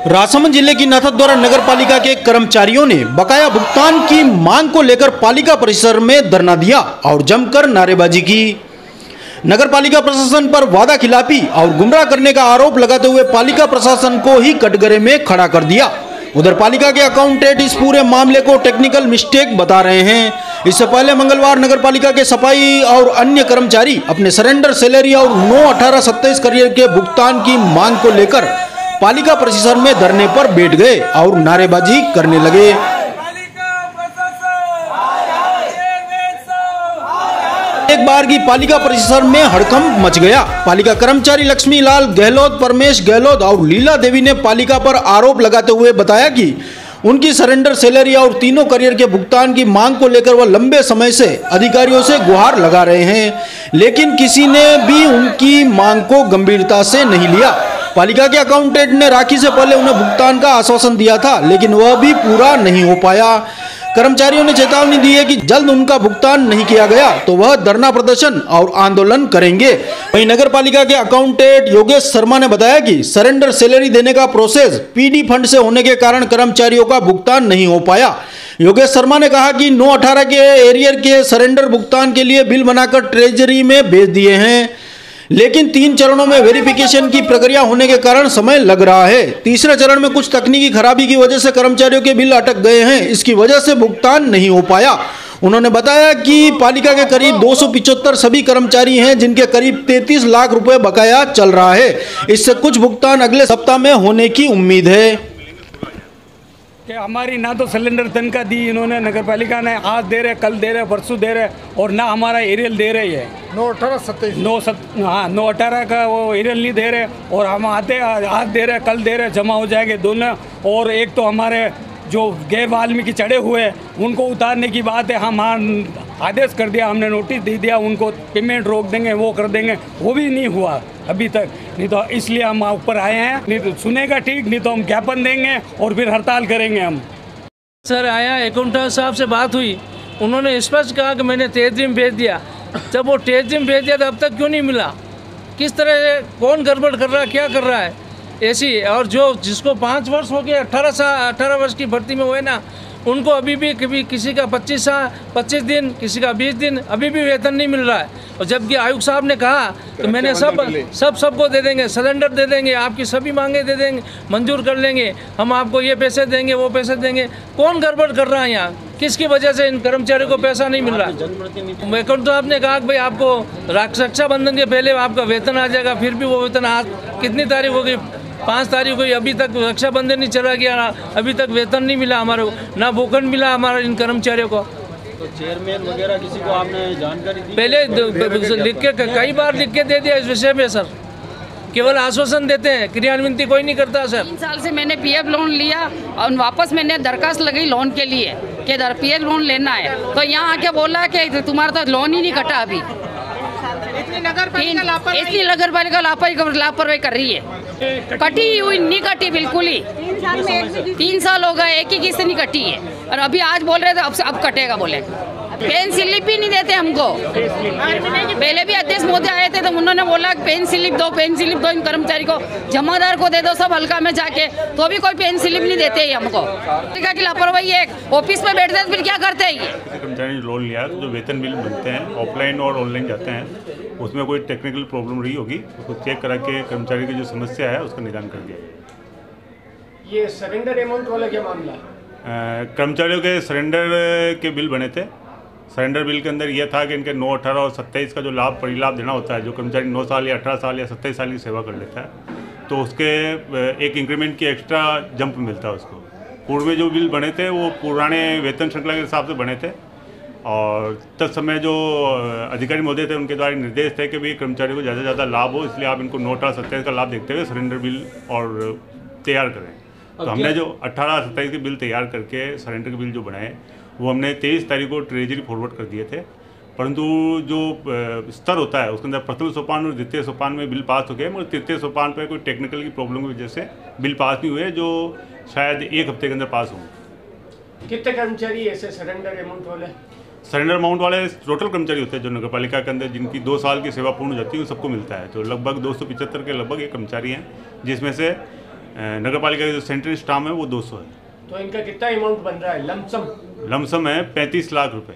राजसमंद जिले की नाथद्वारा नगर पालिका के कर्मचारियों ने बकाया भुगतान की मांग को लेकर पालिका परिसर में धरना दिया और जमकर नारेबाजी की। नगर पालिका प्रशासन पर वादा खिलाफी और गुमराह करने का आरोप लगाते हुए पालिका प्रशासन को ही कटघरे में खड़ा कर दिया। उधर पालिका के अकाउंटेंट इस पूरे मामले को टेक्निकल मिस्टेक बता रहे हैं। इससे पहले मंगलवार नगर पालिका के सफाई और अन्य कर्मचारी अपने सरेंडर सैलरी और 9/18-27 करियर के भुगतान की मांग को लेकर पालिका परिसर में धरने पर बैठ गए और नारेबाजी करने लगे। एक बार की पालिका परिसर में हड़कंप मच गया। पालिका कर्मचारी लक्ष्मी लाल गहलोत, परमेश गहलोत और लीला देवी ने पालिका पर आरोप लगाते हुए बताया कि उनकी सरेंडर सैलरी और तीनों करियर के भुगतान की मांग को लेकर वह लंबे समय से अधिकारियों से गुहार लगा रहे हैं, लेकिन किसी ने भी उनकी मांग को गंभीरता से नहीं लिया। पालिका के अकाउंटेंट ने राखी से पहले उन्हें भुगतान का आश्वासन दिया था, लेकिन वह भी पूरा नहीं हो पाया। कर्मचारियों ने चेतावनी दी है कि जल्द उनका भुगतान नहीं किया गया तो वह धरना प्रदर्शन और आंदोलन करेंगे। वहीं नगर पालिका के अकाउंटेंट योगेश शर्मा ने बताया कि सरेंडर सैलरी देने का प्रोसेस पीडी फंड से होने के कारण कर्मचारियों का भुगतान नहीं हो पाया। योगेश शर्मा ने कहा कि 9/18 के एरियर के सरेंडर भुगतान के लिए बिल बनाकर ट्रेजरी में भेज दिए हैं, लेकिन 3 चरणों में वेरिफिकेशन की प्रक्रिया होने के कारण समय लग रहा है। तीसरे चरण में कुछ तकनीकी खराबी की वजह से कर्मचारियों के बिल अटक गए हैं, इसकी वजह से भुगतान नहीं हो पाया। उन्होंने बताया कि पालिका के करीब 275 सभी कर्मचारी हैं, जिनके करीब 33 लाख रुपए बकाया चल रहा है। इससे कुछ भुगतान अगले सप्ताह में होने की उम्मीद है। कि हमारी ना तो सिलेंडर तनख्वाह दी इन्होंने, नगर पालिका ने आज दे रहे, कल दे रहे, परसों दे रहे, और ना हमारा एरियल दे रही है 9/18 का वो एरियल नहीं दे रहे, और हम आते आज दे रहे, कल दे रहे, जमा हो जाएंगे दोनों। और एक तो हमारे जो गैर वाल्मीकि चढ़े हुए हैं उनको उतारने की बात है, हम आदेश कर दिया, हमने नोटिस दे दिया, उनको पेमेंट रोक देंगे, वो कर देंगे, वो भी नहीं हुआ अभी तक। नहीं तो इसलिए हम ऊपर आए हैं, नहीं तो सुनेगा ठीक, नहीं तो हम ज्ञापन देंगे और फिर हड़ताल करेंगे हम। सर आया, अकाउंटेंट साहब से बात हुई, उन्होंने स्पष्ट कहा कि मैंने ट्रेजरी में भेज दिया। जब वो ट्रेजरी में भेज दिया तो अब तक क्यों नहीं मिला? किस तरह से कौन गड़बड़ कर रहा है, क्या कर रहा है ऐसी? और जो जिसको 5 वर्ष हो गए, 18 वर्ष की भर्ती में हुए ना, उनको अभी भी कभी किसी का 25 दिन, किसी का 20 दिन, अभी भी वेतन नहीं मिल रहा है। और जबकि आयुक्त साहब ने कहा कि मैंने सबको दे देंगे, सिलेंडर दे देंगे, आपकी सभी मांगे दे देंगे, मंजूर कर लेंगे, हम आपको ये पैसे देंगे, वो पैसे देंगे। कौन गड़बड़ कर रहा है यहाँ? किसकी वजह से इन कर्मचारियों को पैसा नहीं मिल रहा? अकाउंट साहब ने कहा कि भाई आपको रक्षाबंधन के पहले आपका वेतन आ जाएगा, फिर भी वो वेतन आज कितनी तारीख हो गई? 5 तारीख को, अभी तक रक्षाबंधन नहीं चला गया, अभी तक वेतन नहीं मिला हमारे को, ना भूखंड मिला हमारे इन कर्मचारियों को। तो चेयरमैन वगैरह किसी को आपने जानकारी दी? पहले लिख के कई बार लिख के दे दिया इस विषय में सर, केवल आश्वासन देते हैं, क्रियान्वित कोई नहीं करता सर। 3 साल से मैंने पीएफ लोन लिया और वापस मैंने दरखास्त लगाई लोन के लिए कि पीएफ लोन लेना है, तो यहाँ आके बोला कि तुम्हारा तो लोन ही नहीं कटा अभी। इतनी नगर पालिका लापरवाही कर रही है, कटी हुई नहीं कटी बिल्कुल ही। 3 साल हो गए, एक ही किस्त नहीं कटी है, और अभी आज बोल रहे थे अब कटेगा, बोले पेन स्लिप भी नहीं देते हमको। पहले भी अध्यक्ष मोदी आए थे तो उन्होंने बोला पेन स्लिप दो इन कर्मचारी को, जमादार को दे दो सब हल्का में जाके, तो भी कोई पेन स्लिप नहीं देते हमको। की लापरवाही है, ऑफिस में बैठते फिर क्या करते हैं? ये कर्मचारी लोन लिया तो जो वेतन बिल बनते हैं ऑफलाइन और ऑनलाइन जाते हैं, उसमें कोई टेक्निकल प्रॉब्लम रही होगी, उसको चेक करा के कर्मचारी की जो समस्या है उसका निदान कर दिया। ये सरेंडर अमाउंट वाला क्या मामला है? कर्मचारियों के सरेंडर के बिल बने थे। सरेंडर बिल के अंदर यह था कि इनके 9, 18 और 27 का जो परिलाभ देना होता है, जो कर्मचारी 9 साल या 18 साल या 27 साल की सेवा कर लेता है, तो उसके एक इंक्रीमेंट की एक्स्ट्रा जंप मिलता है उसको। पूर्व में जो बिल बने थे वो पुराने वेतन श्रृंखला के हिसाब से बने थे, और तत्समय जो अधिकारी महोदय थे उनके द्वारा निर्देश थे कि भाई कर्मचारी को ज़्यादा से ज़्यादा लाभ हो, इसलिए आप इनको 9, 18, 27 का लाभ देखते हुए सरेंडर बिल और तैयार करें। तो हमने जो 18-27 के बिल तैयार करके सरेंडर के बिल जो बनाए वो हमने 23 तारीख को ट्रेजरी फॉरवर्ड कर दिए थे, परंतु जो स्तर होता है उसके अंदर प्रथम सोपान और द्वितीय सोपान में बिल पास हो गए, मगर तृतीय सोपान पर कोई टेक्निकल की प्रॉब्लम की वजह से बिल पास नहीं हुए, जो शायद 1 हफ्ते के अंदर पास होंगे। कितने कर्मचारी ऐसे सरेंडर अमाउंट वाले? सरेंडर अमाउंट वाले टोटल कर्मचारी होते हैं जो नगर पालिका के अंदर जिनकी 2 साल की सेवा पूर्ण हो जाती है, वो सबको मिलता है। तो लगभग 275 के लगभग ये कर्मचारी हैं, जिसमें से नगर पालिका का जो सेंट्रल स्टाम्प है वो 200 है। तो इनका कितना अमाउंट बन रहा है लमसम? लमसम है 35 लाख रुपए।